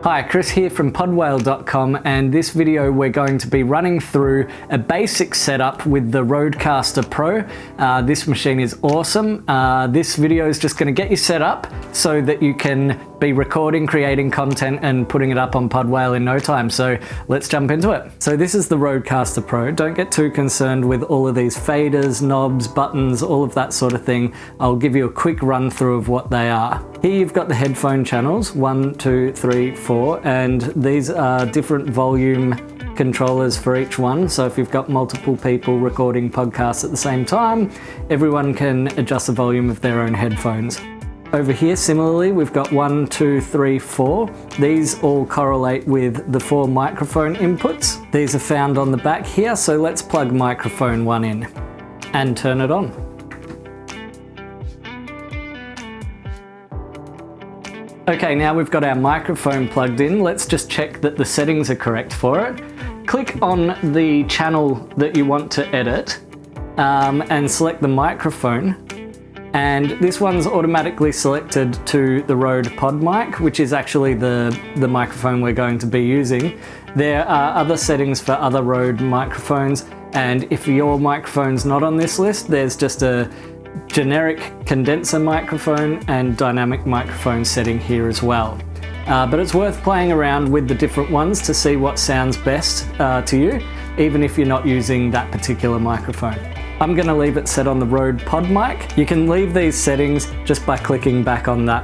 Hi, Chris here from podwhale.com, and this video we're going to be running through a basic setup with the Rodecaster Pro. This machine is awesome. This video is just going to get you set up so that you can be recording, creating content and putting it up on Podwhale in no time. So let's jump into it. So this is the Rodecaster Pro. Don't get too concerned with all of these faders, knobs, buttons, all of that sort of thing. I'll give you a quick run through of what they are. Here you've got the headphone channels, 1, 2, 3, 4, and these are different volume controllers for each one. So if you've got multiple people recording podcasts at the same time, everyone can adjust the volume of their own headphones. Over here, similarly, we've got 1, 2, 3, 4. These all correlate with the 4 microphone inputs. These are found on the back here, so let's plug microphone 1 in and turn it on. Okay, now we've got our microphone plugged in. Let's just check that the settings are correct for it. Click on the channel that you want to edit and select the microphone. And this one's automatically selected to the Rode Pod mic, which is actually the microphone we're going to be using. There are other settings for other Rode microphones, and if your microphone's not on this list, there's just a generic condenser microphone and dynamic microphone setting here as well. But it's worth playing around with the different ones to see what sounds best to you, even if you're not using that particular microphone. I'm going to leave it set on the Rode Pod mic. You can leave these settings just by clicking back on that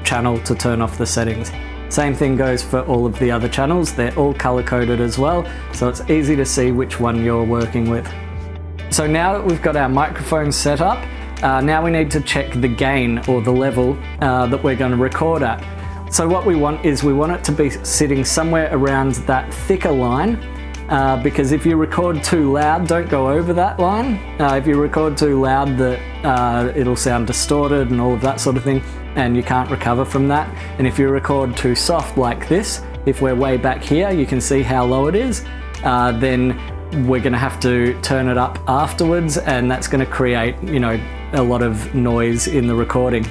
channel to turn off the settings. Same thing goes for all of the other channels. They're all color-coded as well, so it's easy to see which one you're working with. So now that we've got our microphone set up, now we need to check the gain or the level that we're going to record at. So what we want is we want it to be sitting somewhere around that thicker line, because if you record too loud, don't go over that line. If you record too loud, it'll sound distorted and all of that sort of thing, and you can't recover from that. And if you record too soft like this, if we're way back here, you can see how low it is, then we're going to have to turn it up afterwards, and that's going to create, a lot of noise in the recording.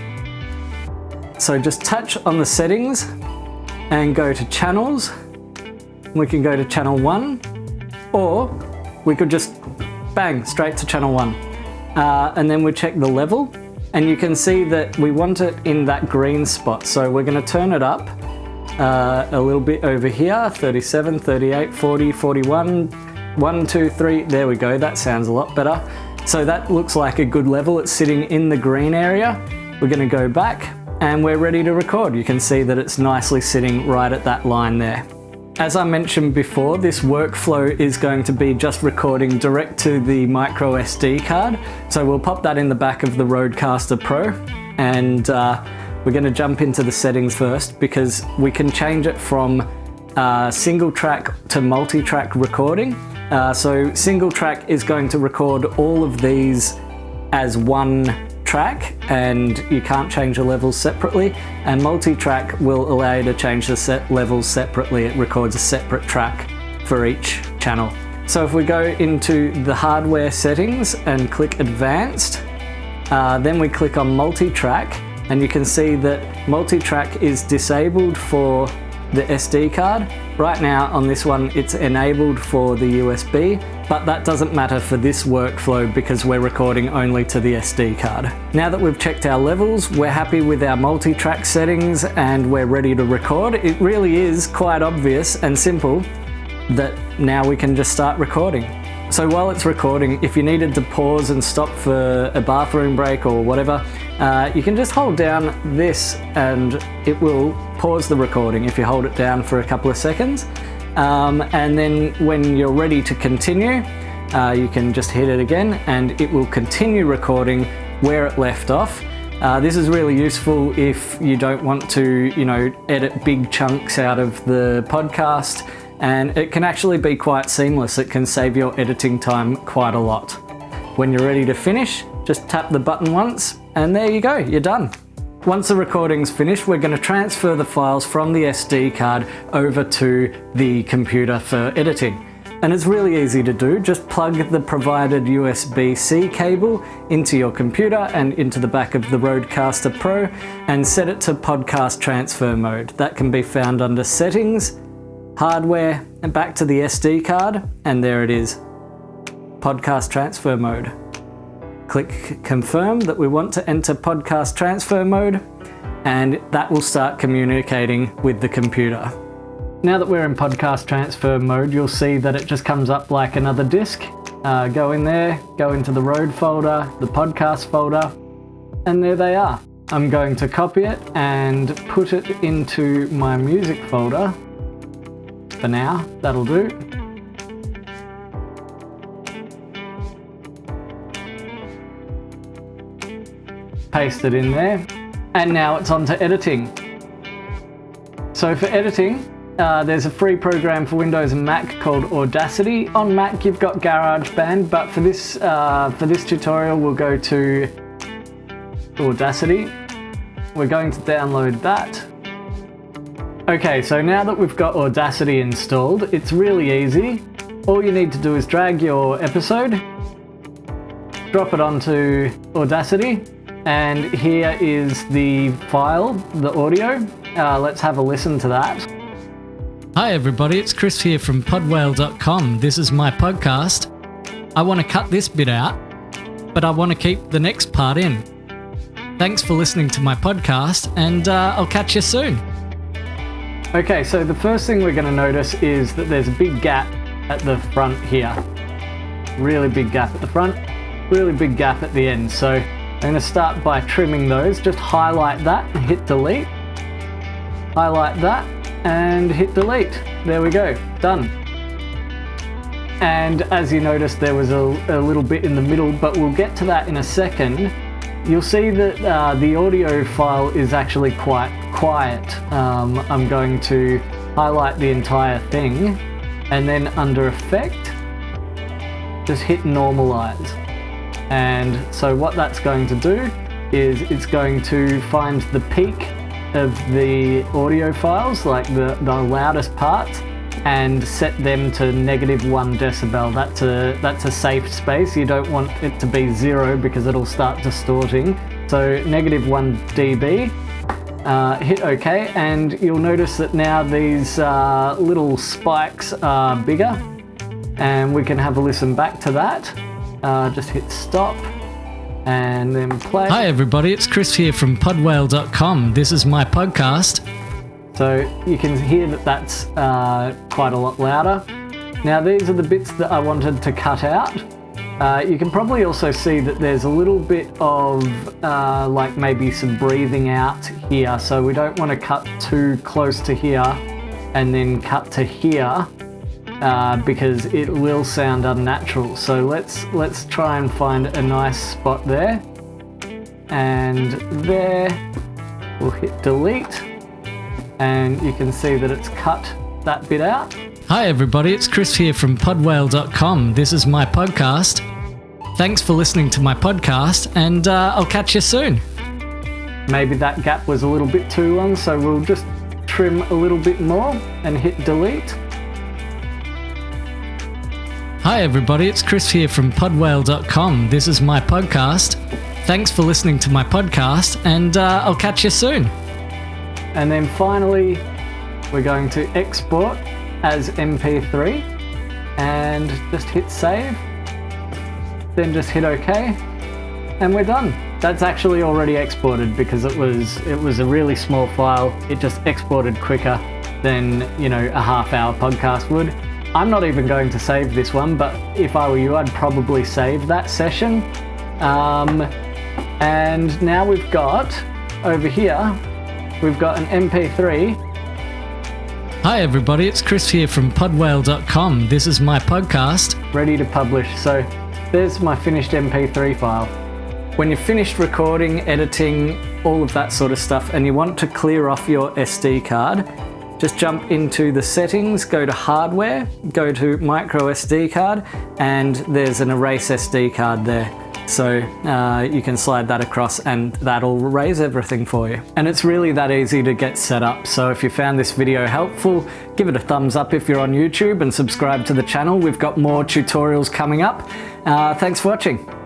So just touch on the settings and go to channels. We can go to channel 1, or we could just bang straight to channel 1. And then we check the level, and you can see that we want it in that green spot. So we're going to turn it up a little bit over here, 37, 38, 40, 41, 1, 2, 3, there we go, that sounds a lot better. So that looks like a good level, it's sitting in the green area. We're going to go back and we're ready to record. You can see that it's nicely sitting right at that line there. As I mentioned before, this workflow is going to be just recording direct to the micro SD card. So we'll pop that in the back of the Rodecaster Pro, and we're going to jump into the settings first, because we can change it from single track to multi-track recording. So single track is going to record all of these as one track, and you can't change the levels separately, and multi-track will allow you to change the levels separately. It records a separate track for each channel. So if we go into the hardware settings and click advanced, then we click on multi-track, and you can see that multi-track is disabled for the SD card. Right now on this one it's enabled for the USB, but that doesn't matter for this workflow because we're recording only to the SD card. Now that we've checked our levels, we're happy with our multi-track settings and we're ready to record. It really is quite obvious and simple that now we can just start recording. So while it's recording, if you needed to pause and stop for a bathroom break or whatever, you can just hold down this and it will pause the recording if you hold it down for a couple of seconds. And then when you're ready to continue, you can just hit it again and it will continue recording where it left off. This is really useful if you don't want to, edit big chunks out of the podcast. And it can actually be quite seamless. It can save your editing time quite a lot. When you're ready to finish, just tap the button once and there you go, you're done. Once the recording's finished, we're going to transfer the files from the SD card over to the computer for editing. And it's really easy to do. Just plug the provided USB-C cable into your computer and into the back of the Rodecaster Pro and set it to podcast transfer mode. That can be found under Settings, Hardware, and back to the SD card, and there it is. Podcast transfer mode. Click confirm that we want to enter podcast transfer mode, and that will start communicating with the computer. Now that we're in podcast transfer mode, you'll see that it just comes up like another disk. Go in there, go into the Rode folder, the podcast folder, and there they are. I'm going to copy it and put it into my music folder. For now, that'll do. Paste it in there, and now it's on to editing. So for editing, there's a free program for Windows and Mac called Audacity. On Mac you've got GarageBand, but for this tutorial we'll go to Audacity. We're going to download that. Okay, so now that we've got Audacity installed, it's really easy. All you need to do is drag your episode, drop it onto Audacity, and here is the file, the audio. Let's have a listen to that. Hi everybody, it's Chris here from podwhale.com. This is my podcast. I want to cut this bit out, but I want to keep the next part in. Thanks for listening to my podcast, and I'll catch you soon. Okay, so the first thing we're going to notice is that there's a big gap at the front here. Really big gap at the front, really big gap at the end. So I'm going to start by trimming those. Just highlight that and hit delete. Highlight that and hit delete. There we go, done. And as you noticed, there was a little bit in the middle, but we'll get to that in a second. You'll see that the audio file is actually quite quiet. I'm going to highlight the entire thing, and then under Effect, just hit Normalize. And so what that's going to do is it's going to find the peak of the audio files, like the loudest parts, and set them to -1 decibel. That's a safe space. You don't want it to be 0 because it'll start distorting. So -1 dB. Hit OK, and you'll notice that now these little spikes are bigger, and we can have a listen back to that. Just hit stop and then play. Hi everybody, it's Chris here from podwhale.com. This is my podcast. So you can hear that that's quite a lot louder. Now these are the bits that I wanted to cut out. You can probably also see that there's a little bit of like maybe some breathing out here. So we don't want to cut too close to here and then cut to here. Because it will sound unnatural. So let's try and find a nice spot there. And there, we'll hit delete, and you can see that it's cut that bit out. Hi everybody, it's Chris here from podwhale.com. This is my podcast. Thanks for listening to my podcast, and I'll catch you soon. Maybe that gap was a little bit too long, so we'll just trim a little bit more and hit delete. Hi everybody, it's Chris here from podwhale.com. This is my podcast. Thanks for listening to my podcast, and I'll catch you soon. And then finally, we're going to export as MP3 and just hit save. Then just hit OK, and we're done. That's actually already exported because it was a really small file. It just exported quicker than, you know, a half-hour podcast would. I'm not even going to save this one, but if I were you, I'd probably save that session. And now we've got, over here, we've got an MP3. Hi everybody, it's Chris here from podwhale.com. This is my podcast. Ready to publish. So there's my finished MP3 file. When you're finished recording, editing, all of that sort of stuff, and you want to clear off your SD card, just jump into the settings, go to hardware, go to micro SD card, and there's an erase SD card there. So you can slide that across and that'll raise everything for you. And it's really that easy to get set up. So if you found this video helpful, give it a thumbs up if you're on YouTube and subscribe to the channel. We've got more tutorials coming up. Thanks for watching.